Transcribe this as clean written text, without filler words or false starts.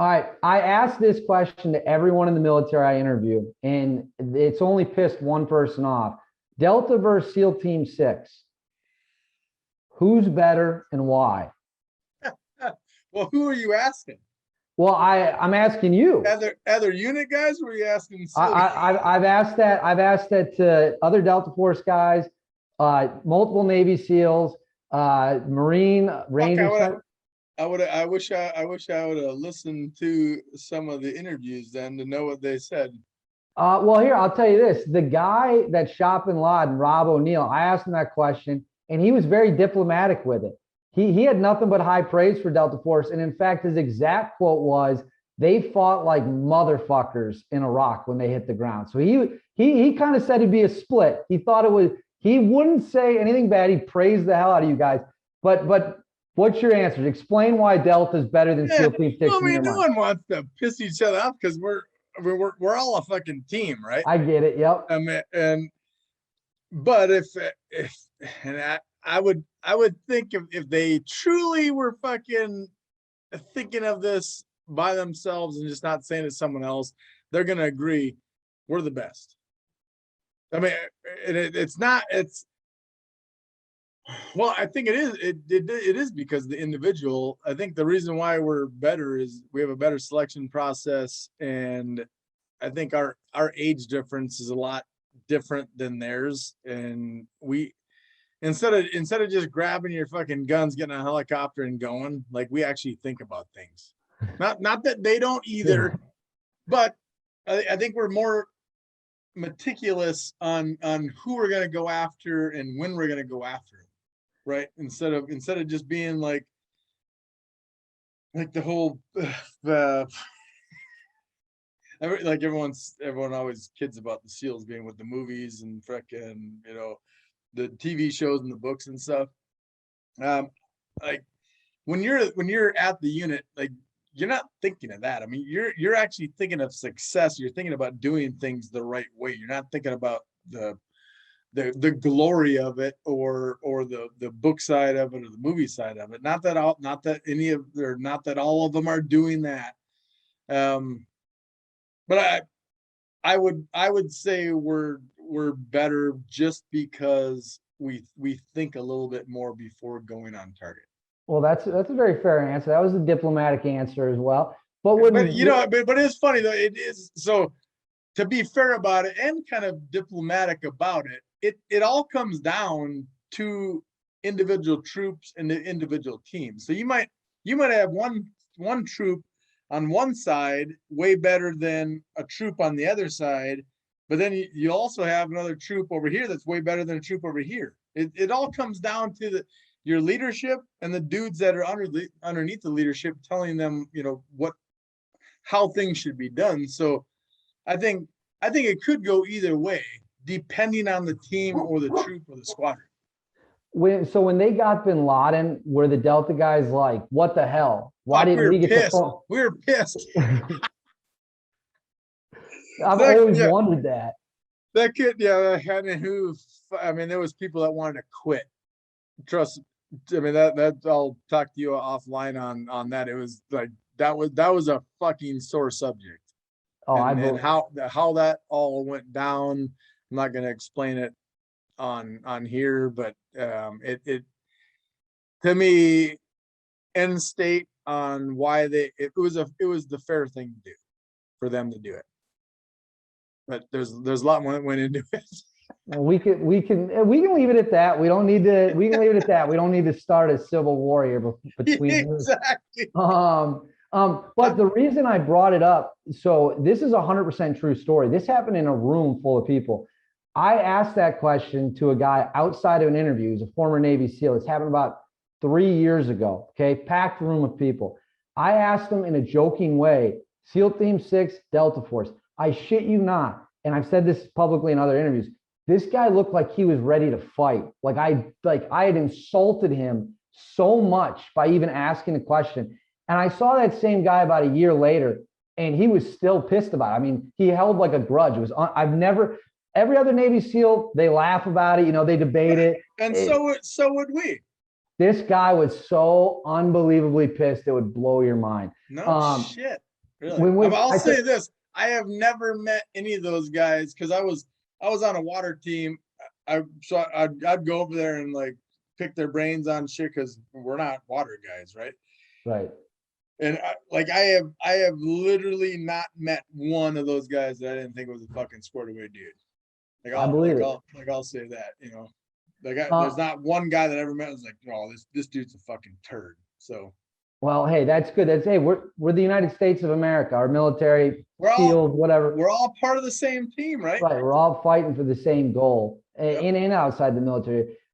All right. I asked this question to everyone in the military I interview, and it's only pissed one person off. Delta versus SEAL Team 6. Who's better and why? Well, who are you asking? Well, I'm asking you. Other unit guys? Or were you asking I, SEAL? I've asked that. I've asked that to other Delta Force guys, multiple Navy SEALs, Marine Fuck, Rangers. I wish I would have listened to some of the interviews then to know what they said. Well, here, I'll tell you this. The guy that shot bin Laden, Rob O'Neill, I asked him that question, and he was very diplomatic with it. He had nothing but high praise for Delta Force. And in fact, his exact quote was, they fought like motherfuckers in Iraq when they hit the ground. So he kind of said it'd be a split. He thought it was, he wouldn't say anything bad. He praised the hell out of you guys. But what's your answer? Explain why Delta is better than Yeah, SEAL Team 6 well, I in your mean, no mind. one wants to piss each other off because we're all a fucking team, right? I get it. Yep. I mean, but if and I would think if they truly were fucking thinking of this by themselves and just not saying it to someone else, they're gonna agree we're the best. I mean, it's not. It's well, I think it is because the individual. I think the reason why we're better is we have a better selection process, and I think our age difference is a lot different than theirs, and we instead of just grabbing your fucking guns, getting a helicopter and going, like we actually think about things. Not that they don't either, but I think we're more meticulous on who we're gonna go after and when we're gonna go after them, right? Instead of just being like the whole like everyone always kids about the SEALs being with the movies and frickin' the TV shows and the books and stuff. Like when you're at the unit, like you're not thinking of that. I mean, you're actually thinking of success. You're thinking about doing things the right way. You're not thinking about the glory of it or the book side of it or the movie side of it. Not that all of them are doing that. But I would say we're better just because we think a little bit more before going on target. Well, that's a very fair answer. That was a diplomatic answer as well. But But when but it's funny though. It is so to be fair about it and kind of diplomatic about it. It all comes down to individual troops and the individual teams. So you might have one troop on one side way better than a troop on the other side, but then you also have another troop over here that's way better than a troop over here. It all comes down to your leadership and the dudes that are underneath the leadership telling them how things should be done. So I think it could go either way depending on the team or the troop or the squadron. when they got bin Laden, were the Delta guys like, what the hell? Why Fuck, we didn't were we get the pissed. phone? We were pissed. I've That, always yeah, wondered that. that kid, yeah, I mean, there was people that wanted to quit. Trust, I mean, that I'll talk to you offline on that. It was like that was a fucking sore subject, Oh, I and believe. how that all went down. I'm not going to explain it on here, but it to me end state on why it was the fair thing to do for them to do it. But there's a lot more that went into it. Well, we can leave it at that. We don't need to. We can leave it at that. We don't need to start a civil war here between. Exactly. But the reason I brought it up, so this is 100% true story. This happened in a room full of people. I asked that question to a guy outside of an interview. He's a former Navy SEAL. This happened about 3 years ago. Okay, packed room of people. I asked him in a joking way, SEAL Team 6, Delta Force. I shit you not, and I've said this publicly in other interviews. This guy looked like he was ready to fight. Like I had insulted him so much by even asking the question. And I saw that same guy about a year later, and he was still pissed about it. I mean, he held like a grudge. It was I've never every other Navy SEAL, they laugh about it, they debate it. And so would we. This guy was so unbelievably pissed it would blow your mind. No shit. Really? I'll say this. I have never met any of those guys because I was on a water team. I'd go over there and like pick their brains on shit because we're not water guys, right? Right. And I have literally not met one of those guys that I didn't think was a fucking squared away dude. I believe it. I'll say that, you know. There's not one guy that I ever met was like, oh, this dude's a fucking turd. So well, hey, that's good. Hey, we're the United States of America. Our military, SEALs, whatever. We're all part of the same team, right? Right. We're all fighting for the same goal, in and outside the military.